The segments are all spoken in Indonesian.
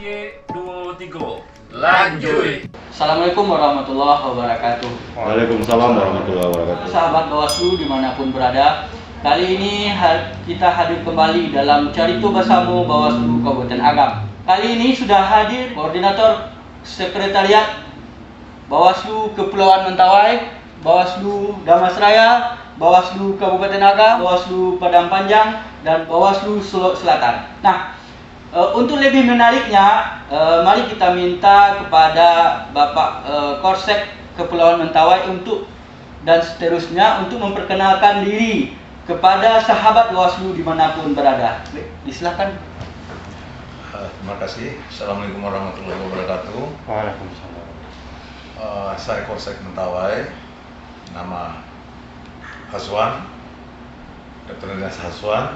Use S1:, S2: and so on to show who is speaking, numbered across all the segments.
S1: 3, lanjut.
S2: Assalamualaikum warahmatullahi wabarakatuh.
S3: Waalaikumsalam warahmatullahi wabarakatuh.
S2: Sahabat Bawaslu dimanapun berada, kali ini kita hadir kembali dalam Carito Bersama Bawaslu Kabupaten Agam. Kali ini sudah hadir Koordinator Sekretariat Bawaslu Kepulauan Mentawai, Bawaslu Damasraya, Bawaslu Kabupaten Agam, Bawaslu Padang Panjang, dan Bawaslu Sulawesi Selatan. Nah, untuk lebih menariknya, mari kita minta kepada Bapak Korsek Kepulauan Mentawai dan seterusnya untuk memperkenalkan diri kepada sahabat Bawaslu dimanapun berada. Silakan.
S4: Terima kasih. Assalamualaikum warahmatullahi wabarakatuh.
S3: Waalaikumsalam.
S4: Saya Korsek Mentawai, nama Haswan, Dr. Dinas Haswan.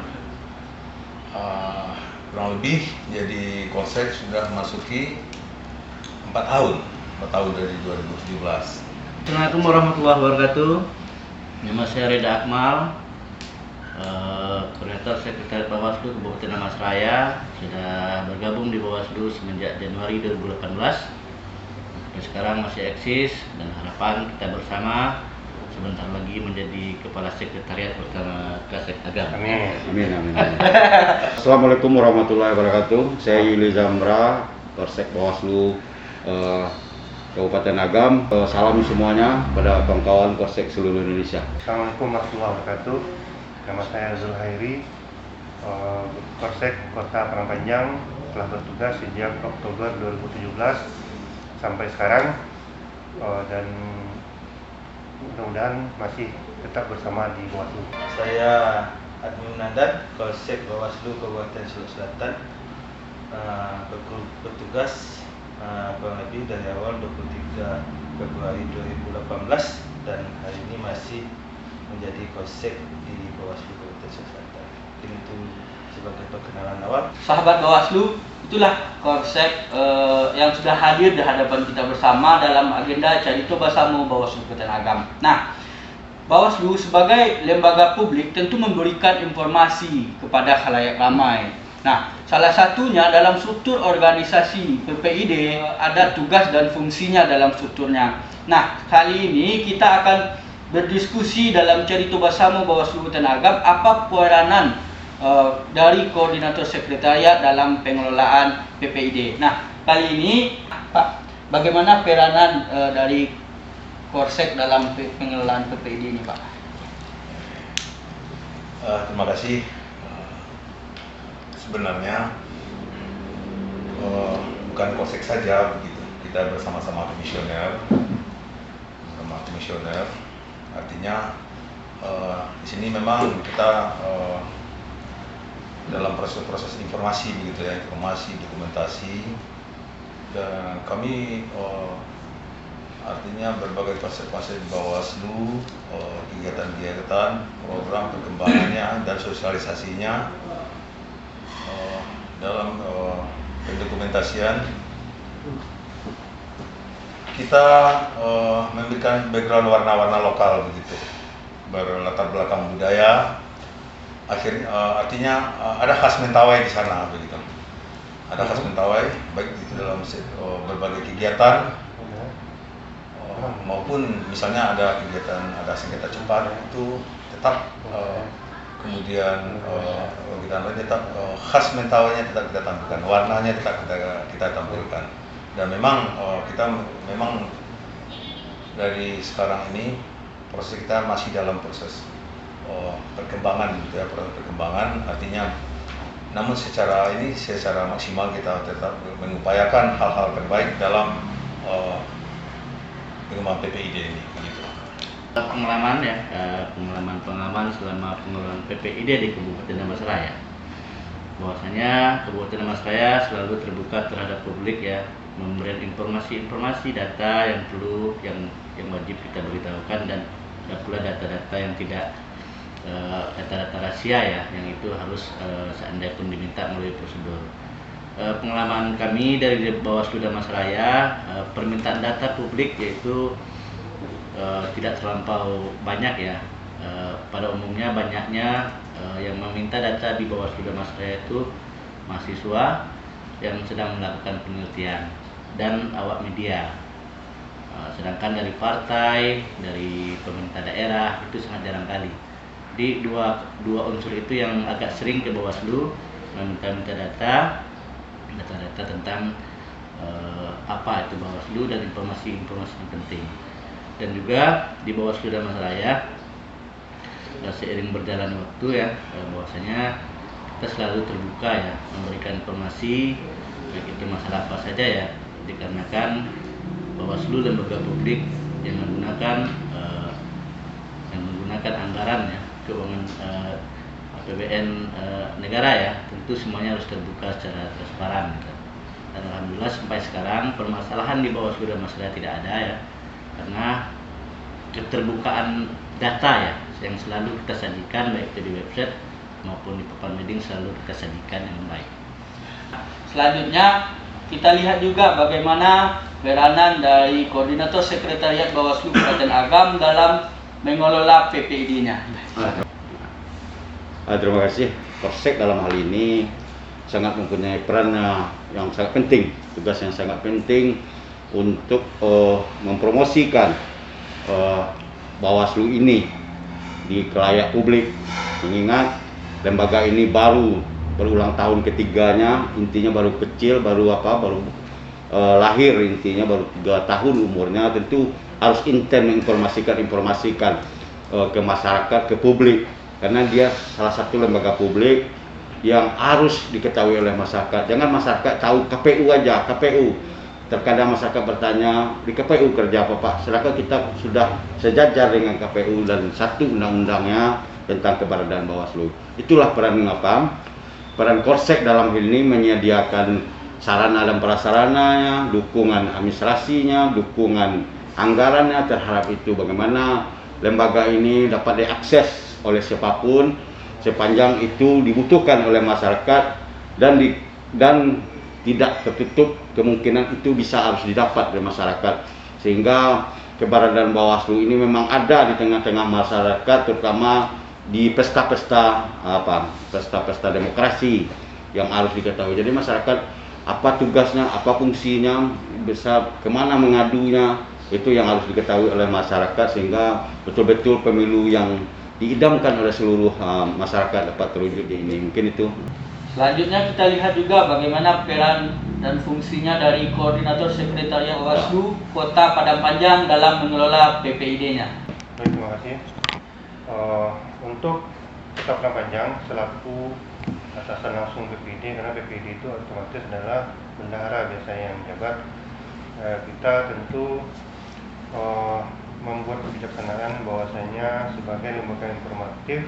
S4: Kurang lebih jadi Korsek sudah masuki 4 tahun dari 2017.
S2: Assalamualaikum warahmatullahi wabarakatuh. Nama saya Reda Akmal, Koordinator Sekretariat Bawaslu Kabupaten Damasraya. Sudah bergabung di Bawaslu semenjak Januari 2018. Sampai sekarang masih eksis dan harapan kita bersama sebentar lagi menjadi Kepala Sekretariat bersama Kasek Agam.
S3: Amin. Assalamualaikum warahmatullahi wabarakatuh. Saya Yuli Zamra, Korsek Bawaslu Kabupaten Agam. Salam semuanya pada kawan-kawan Korsek seluruh Indonesia.
S5: Assalamualaikum warahmatullahi wabarakatuh. Nama saya Zulhairi, Korsek Kota Padang Panjang, telah bertugas sejak Oktober 2017 sampai sekarang, dan mudah-mudahan masih tetap bersama di Bawaslu.
S6: Saya Admi Munandar, Korsek Bawaslu Kabupaten Sulawesi Selatan, bertugas kurang lebih dari awal 23 Februari 2018 dan hari ini masih menjadi Korsek di Bawaslu Kabupaten Sulawesi Selatan. Itu sebagai perkenalan awal.
S2: Sahabat Bawaslu, itulah Korsek yang sudah hadir di hadapan kita bersama dalam agenda Carito Bersama Bawaslu Kabupaten Agam. Nah, Bawaslu sebagai lembaga publik tentu memberikan informasi kepada khalayak ramai. Nah, salah satunya dalam struktur organisasi PPID ada tugas dan fungsinya dalam strukturnya. Nah, kali ini kita akan berdiskusi dalam Carito Bersama Bawaslu Kabupaten Agam apa peranan dari Koordinator Sekretariat dalam pengelolaan PPID. Nah, kali ini Pak, bagaimana peranan dari Korsek dalam pengelolaan PPID ini, Pak?
S4: Terima kasih. Sebenarnya bukan Korsek saja begitu. Kita bersama-sama komisioner, Artinya di sini memang kita dalam proses informasi begitu ya, informasi, dokumentasi, dan kami artinya berbagai konsep-konsep Bawaslu, kegiatan-kegiatan, program perkembangannya dan sosialisasinya dalam pendokumentasian kita memberikan background warna-warna lokal begitu, berlatar belakang budaya. Artinya ada khas Mentawai di sana begitu. Ada khas Mentawai baik itu dalam berbagai kegiatan maupun misalnya ada kegiatan, ada sengketa cepat itu tetap kemudian kegiatan lain tetap khas Mentawainya tetap kita tampilkan, warnanya tetap kita tampilkan. Dan memang kita memang dari sekarang ini proses kita masih dalam proses perkembangan gitu ya, proses perkembangan artinya namun secara maksimal kita tetap mengupayakan hal-hal terbaik dalam pengembangan PPID ini begitu.
S2: Pengalaman selama pengelolaan PPID di Kabupaten Damasraya. Bahwasanya Kabupaten Damasraya selalu terbuka terhadap publik ya, memberikan informasi-informasi, data yang perlu, yang wajib kita beritahukan, dan ada pula data-data yang tidak data-data rahasia ya, yang itu harus seandainya pun diminta melalui prosedur. Pengalaman kami dari Bawaslu Damasraya, permintaan data publik yaitu tidak terlampau banyak ya. Pada umumnya banyaknya yang meminta data di Bawaslu Damasraya itu mahasiswa yang sedang melakukan penelitian dan awak media. Sedangkan dari partai, dari pemerintah daerah itu sangat jarang kali. Di dua unsur itu yang agak sering ke Bawaslu meminta data tentang apa itu Bawaslu dan informasi-informasi yang penting. Dan juga di Bawaslu dan Masaraya seiring berjalannya waktu ya, bahwasanya kita selalu terbuka ya memberikan informasi baik itu masalah apa saja ya, dikarenakan Bawaslu lembaga publik yang menggunakan anggaran ya keuangan APBN negara ya, tentu semuanya harus terbuka secara transparan gitu. Dan alhamdulillah sampai sekarang permasalahan di Bawaslu dan Masaraya tidak ada ya, karena keterbukaan data ya yang selalu kita sajikan baik itu di website maupun di papan meeting selalu kita sajikan yang baik. Selanjutnya kita lihat juga bagaimana peranan dari Koordinator Sekretariat Bawaslu Kabupaten Agam dalam mengelola PPID-nya.
S3: Terima kasih. Korsek dalam hal ini sangat mempunyai peran yang sangat penting, tugas yang sangat penting untuk mempromosikan Bawaslu ini di khalayak publik. Mengingat lembaga ini baru berulang tahun ketiganya, intinya baru kecil, baru lahir, intinya baru 3 tahun umurnya, tentu harus intens menginformasikan ke masyarakat, ke publik, karena dia salah satu lembaga publik yang harus diketahui oleh masyarakat. Jangan masyarakat tahu KPU aja, KPU. Terkadang masyarakat bertanya, di KPU kerja apa Pak? Sedangkan kita sudah sejajar dengan KPU dan satu undang-undangnya tentang keberadaan Bawaslu. Itulah peran peran Korsek dalam hal ini, menyediakan sarana dan prasarananya, dukungan administrasinya, dukungan anggarannya terhadap itu, bagaimana lembaga ini dapat diakses oleh siapapun sepanjang itu dibutuhkan oleh masyarakat dan tidak tertutup kemungkinan itu bisa harus didapat oleh masyarakat, sehingga keberadaan Bawaslu ini memang ada di tengah-tengah masyarakat, terutama di pesta-pesta demokrasi yang harus diketahui. Jadi masyarakat apa tugasnya, apa fungsinya, bisa kemana mengadunya, itu yang harus diketahui oleh masyarakat, sehingga betul-betul pemilu yang diidamkan oleh seluruh masyarakat dapat terwujud ini. Mungkin itu.
S2: Selanjutnya kita lihat juga bagaimana peran dan fungsinya dari Koordinator Sekretariat Bawaslu Kota Padang Panjang dalam mengelola PPID-nya.
S5: Baik, terima kasih. Untuk Kota Padang Panjang selaku atasan langsung PPID, karena PPID itu otomatis adalah bendahara biasanya yang menjabat, kita tentu membuat kebijaksanaan bahwasanya sebagai lembaga informatif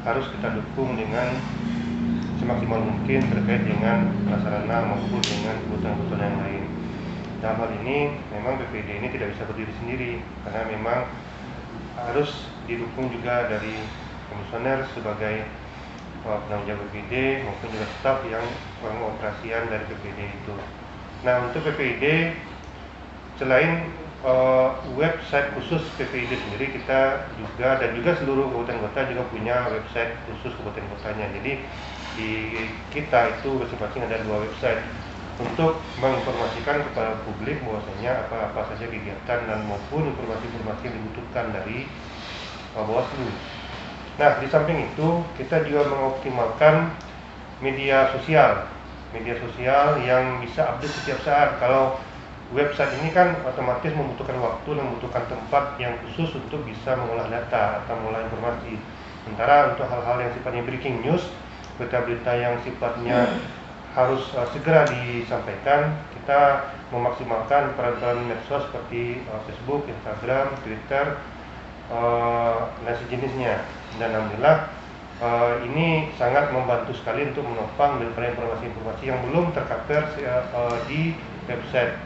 S5: harus kita dukung dengan semaksimal mungkin terkait dengan prasarana maupun dengan kebutuhan-kebutuhan yang lain. Dalam hal ini memang PPID ini tidak bisa berdiri sendiri, karena memang harus didukung juga dari komisioner sebagai penanggung jawab PPID maupun juga staf yang pengoperasian dari PPID itu. Nah, untuk PPID selain website khusus PPID sendiri, kita juga dan juga seluruh kabupaten kota juga punya website khusus kabupaten kotanya. Jadi di kita itu masing-masing ada 2 website untuk menginformasikan kepada publik bahwasanya apa saja kegiatan dan maupun informasi-informasi yang dibutuhkan dari Bawaslu. Nah, di samping itu kita juga mengoptimalkan media sosial yang bisa update setiap saat. Kalau website ini kan otomatis membutuhkan waktu dan membutuhkan tempat yang khusus untuk bisa mengolah data atau mengolah informasi. Sementara untuk hal-hal yang sifatnya breaking news, berita-berita yang sifatnya harus segera disampaikan, kita memaksimalkan peran-peran medsos seperti Facebook, Instagram, Twitter, dan sejenisnya. Dan alhamdulillah ini sangat membantu sekali untuk menopang daripada informasi-informasi yang belum tercover di website.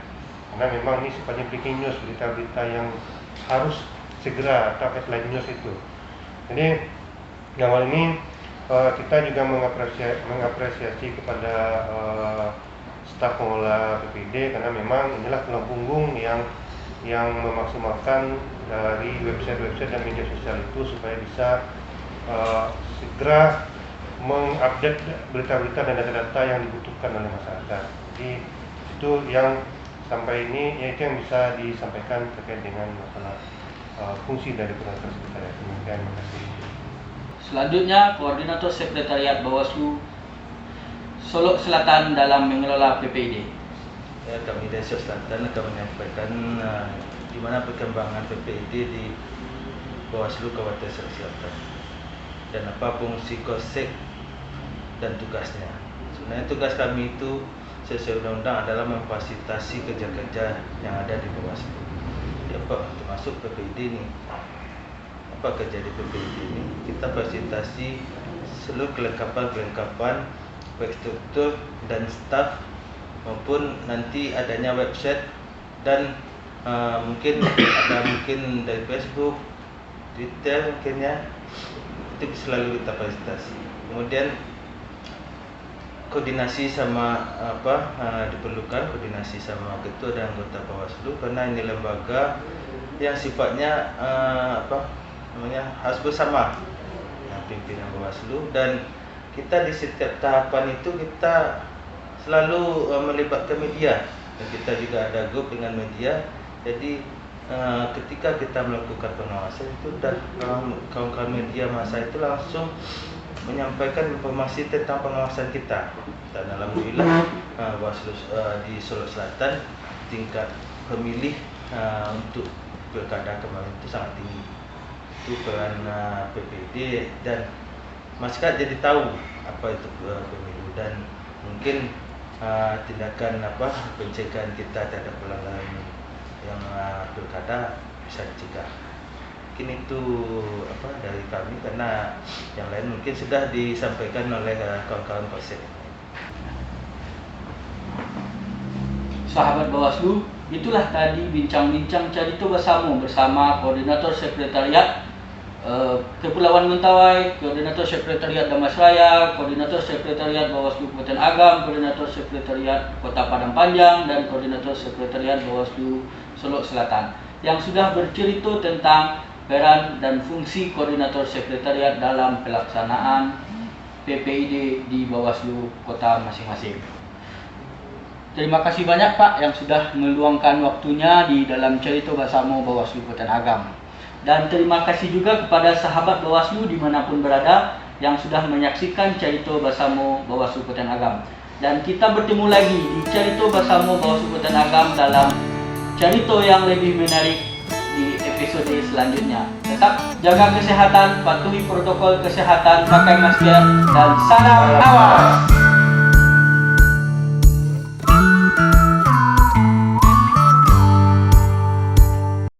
S5: Karena memang ini sifatnya breaking news, berita-berita yang harus segera atau headline news itu. Jadi dalam hal ini kita juga mengapresiasi kepada staf pengelola PPID, karena memang inilah tulang punggung yang memaksimalkan dari website dan media sosial itu supaya bisa segera mengupdate berita-berita dan data-data yang dibutuhkan oleh masyarakat. Jadi itu yang sampai ini yaitu yang bisa disampaikan terkait dengan masalah fungsi dari koordinator sekretariat. Demikian, terima kasih.
S2: Selanjutnya, Koordinator Sekretariat Bawaslu Solo Selatan dalam mengelola PPID.
S6: Ya, kami dari Solo Selatan akan menyampaikan di mana perkembangan PPID di Bawaslu Kabupaten Solo Selatan dan apa fungsi KOSEK dan tugasnya. Sebenarnya tugas kami itu sesuai undang-undang adalah memfasilitasi kerja-kerja yang ada di Bawaslu. Ya, apa termasuk PPID ini? Apa kerja di PPID ini? Kita fasilitasi seluruh kelengkapan baik struktur dan staf maupun nanti adanya website dan mungkin dari Facebook, Twitter mungkin ya, itu selalu kita fasilitasi. Kemudian koordinasi sama diperlukan koordinasi sama ketua dan anggota Bawaslu karena ini lembaga yang sifatnya harus bersama pimpinan Bawaslu, dan kita di setiap tahapan itu kita selalu melibatkan media, dan kita juga ada grup dengan media. Jadi ketika kita melakukan pengawasan itu dan kawan-kawan media masa itu langsung menyampaikan informasi tentang pengawasan kita, dan alhamdulillah Bawaslu di Solo Selatan tingkat pemilih untuk pilkada kemarin itu sangat tinggi. Itu peran PPD dan masyarakat jadi tahu apa itu pemilu, dan mungkin tindakan pencegahan kita terhadap pelanggaran yang pilkada bisa dicegah. Mungkin itu dari kami, karena yang lain mungkin sudah disampaikan oleh kawan-kawan KOSEK.
S2: Sahabat Bawaslu, itulah tadi bincang-bincang Carito bersama Koordinator Sekretariat Kepulauan Mentawai, Koordinator Sekretariat Damasraya, Koordinator Sekretariat Bawaslu Kabupaten Agam, Koordinator Sekretariat Kota Padang Panjang, dan Koordinator Sekretariat Bawaslu Solo Selatan yang sudah bercerita tentang peran dan fungsi Koordinator Sekretariat dalam pelaksanaan PPID di Bawaslu kota masing-masing. Terima kasih banyak Pak yang sudah meluangkan waktunya di dalam Carito bersama Bawaslu Kabupaten Agam. Dan terima kasih juga kepada sahabat Bawaslu dimanapun berada yang sudah menyaksikan Carito bersama Bawaslu Kabupaten Agam. Dan kita bertemu lagi di Carito bersama Bawaslu Kabupaten Agam dalam Carito yang lebih menarik di episode selanjutnya. Tetap jaga kesehatan, patuhi protokol kesehatan, pakai masker, dan salam awas.